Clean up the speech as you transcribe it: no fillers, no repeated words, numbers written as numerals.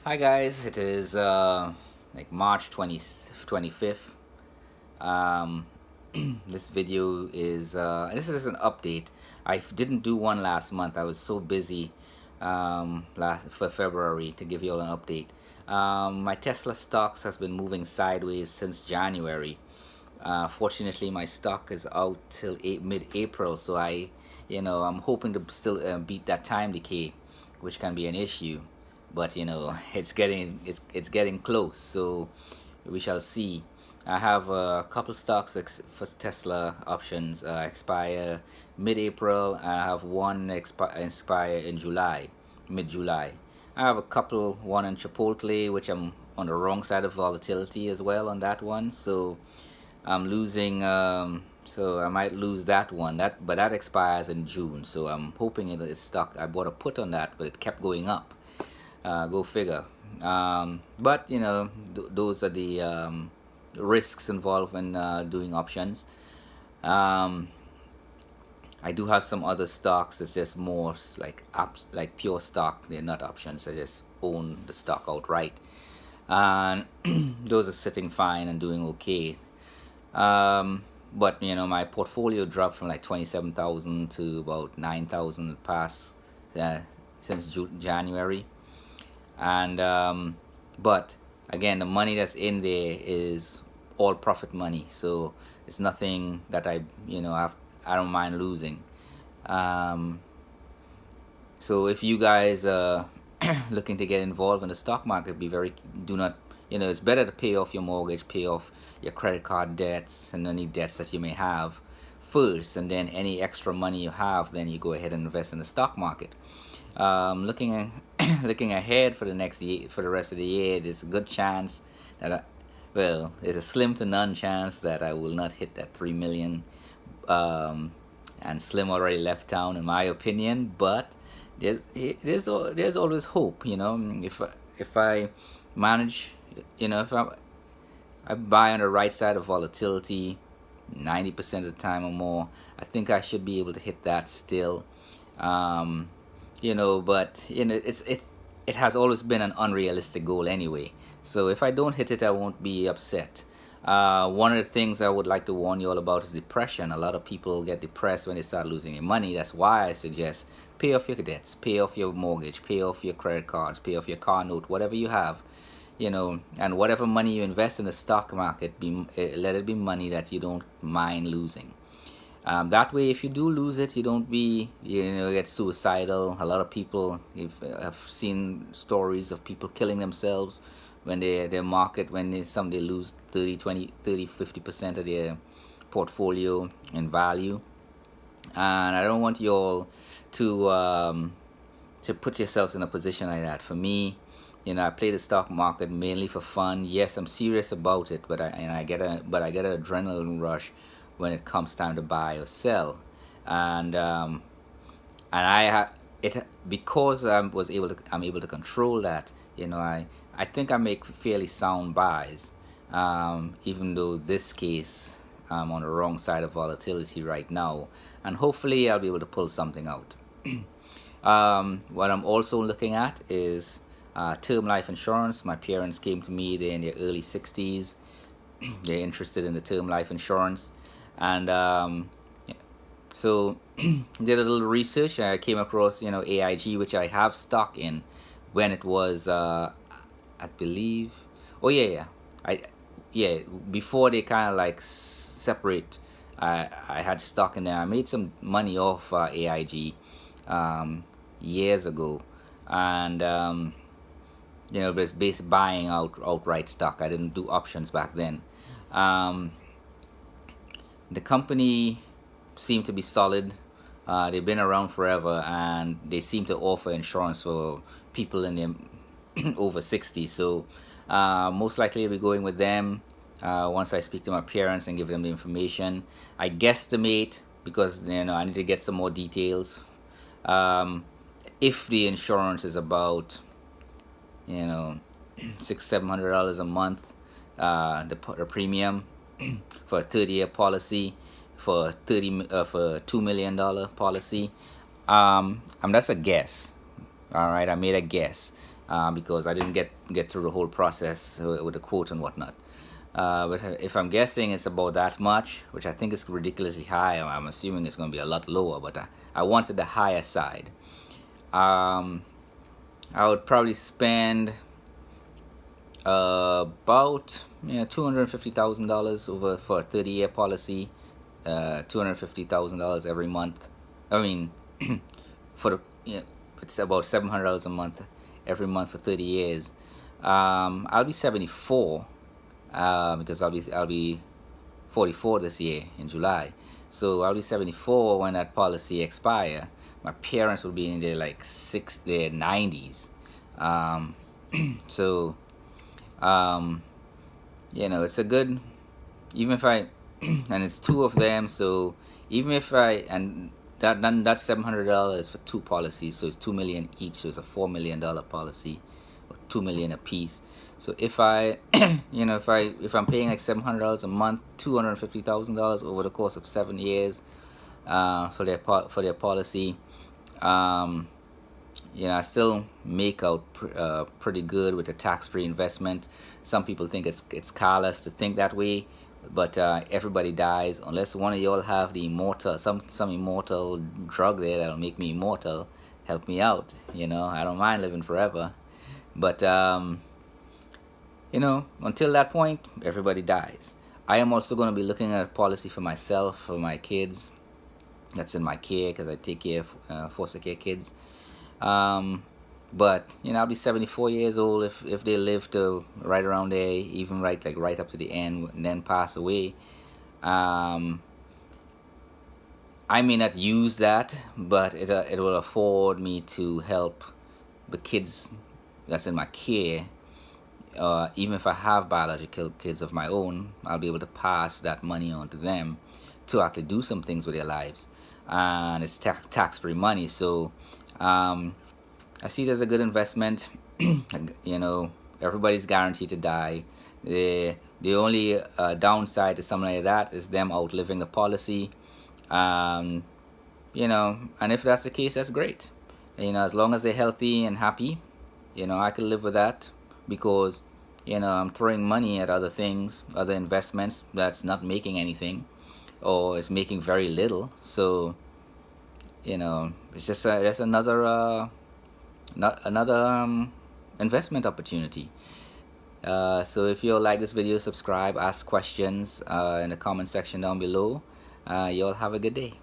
Hi guys, it is like March 25th. Um, this video is this is an update. I didn't do one last month. I was so busy last for February to give you all an update. My Tesla stocks has been moving sideways since January. Fortunately, my stock is out till mid-April, so I'm hoping to still beat that time decay, which can be an issue. But it's getting close, so we shall see. I have a couple stocks for Tesla options expire mid-April, and I have one expire in July, mid-July. I have a couple, one in Chipotle, which I'm on the wrong side of volatility as well on that one. So I'm losing. So I might lose that one. But that expires in June. So I'm hoping it's stuck. I bought a put on that, but it kept going up. Go figure. But those are the risks involved when doing options. Um, I do have some other stocks. It's just more like like pure stock. They're not options. I just own the stock outright, and those are sitting fine and doing okay. Um, but my portfolio dropped from like 27,000 to about 9,000 past uh, since January, and but again, the money that's in there is all profit money, so it's nothing that I don't mind losing. Um, so if you guys are looking to get involved in the stock market, be very do not it's better to pay off your mortgage, pay off your credit card debts and any debts that you may have first, and then any extra money you have, then you go ahead and invest in the stock market. Looking ahead for the next year, for the rest of the year, there's a good chance that there's a slim to none chance that I will not hit that 3 million. And Slim already left town, in my opinion, but there's always hope. If I manage, if I buy on the right side of volatility 90% of the time or more, I think I should be able to hit that still. But it has always been an unrealistic goal anyway. So if I don't hit it, I won't be upset. One of the things I would like to warn you all about is depression. A lot of people get depressed when they start losing their money. That's why I suggest pay off your debts, pay off your mortgage, pay off your credit cards, pay off your car note, whatever you have. And whatever money you invest in the stock market, let it be money that you don't mind losing. That way, if you do lose it, you don't get suicidal. A lot of people have seen stories of people killing themselves when their market, when they lose 30, 20, 30, 50% of their portfolio in value. And I don't want you all to put yourselves in a position like that. For me, I play the stock market mainly for fun. Yes, I'm serious about it, but I get an adrenaline rush when it comes time to buy or sell, and I have it because I'm able to control that. I think I make fairly sound buys, even though this case I'm on the wrong side of volatility right now, and hopefully I'll be able to pull something out. What I'm also looking at is term life insurance. My parents came to me, they're in their early 60s. They're interested in the term life insurance, and so did a little research. I came across AIG, which I have stock in when it was I believe, oh yeah, before they kind of like separate. I had stock in there. I made some money off AIG years ago, and based buying outright stock. I didn't do options back then. The company seemed to be solid. They've been around forever, and they seem to offer insurance for people in their over 60. So most likely I'll be going with them once I speak to my parents and give them the information. I guesstimate, because I need to get some more details, if the insurance is about $600-700 a month, the premium for a 30-year policy, for $2 million policy. That's a guess. All right, I made a guess. because I didn't get through the whole process with the quote and whatnot. But if I'm guessing it's about that much, which I think is ridiculously high, I'm assuming it's going to be a lot lower, but I wanted the higher side. I would probably spend about $250,000 over for a 30-year policy, $250,000 every month. I mean, for the it's about $700 a month every month for 30 years. I'll be 74 because I'll be 44 this year in July. So I'll be 74 when that policy expire. My parents will be in their their 90s. So it's a good, even if I and it's two of them, so even if that's $700 for two policies, so it's $2 million each, so it's a $4 million policy, or $2 million a piece. So if I if I'm paying like $700 a month, $250,000 over the course of 7 years for their policy, I still make out pretty good with a tax-free investment. Some people think it's careless to think that way, but everybody dies unless one of y'all have the immortal, some immortal drug there that'll make me immortal. Help me out, I don't mind living forever, but until that point, everybody dies. I am also going to be looking at a policy for myself, for my kids that's in my care, because I take care of foster care kids. But I'll be 74 years old if they live to right around there, even right up to the end, and then pass away. I may not use that, but it will afford me to help the kids that's in my care. Even if I have biological kids of my own, I'll be able to pass that money on to them to actually do some things with their lives, and it's tax-free money. So I see it as a good investment. Everybody's guaranteed to die. The only downside to something like that is them outliving the policy. And if that's the case, that's great. As long as they're healthy and happy, I can live with that, because I'm throwing money at other things, other investments that's not making anything, or it's making very little. So it's just that's another investment opportunity. So if you like this video, subscribe, ask questions in the comment section down below. You all have a good day.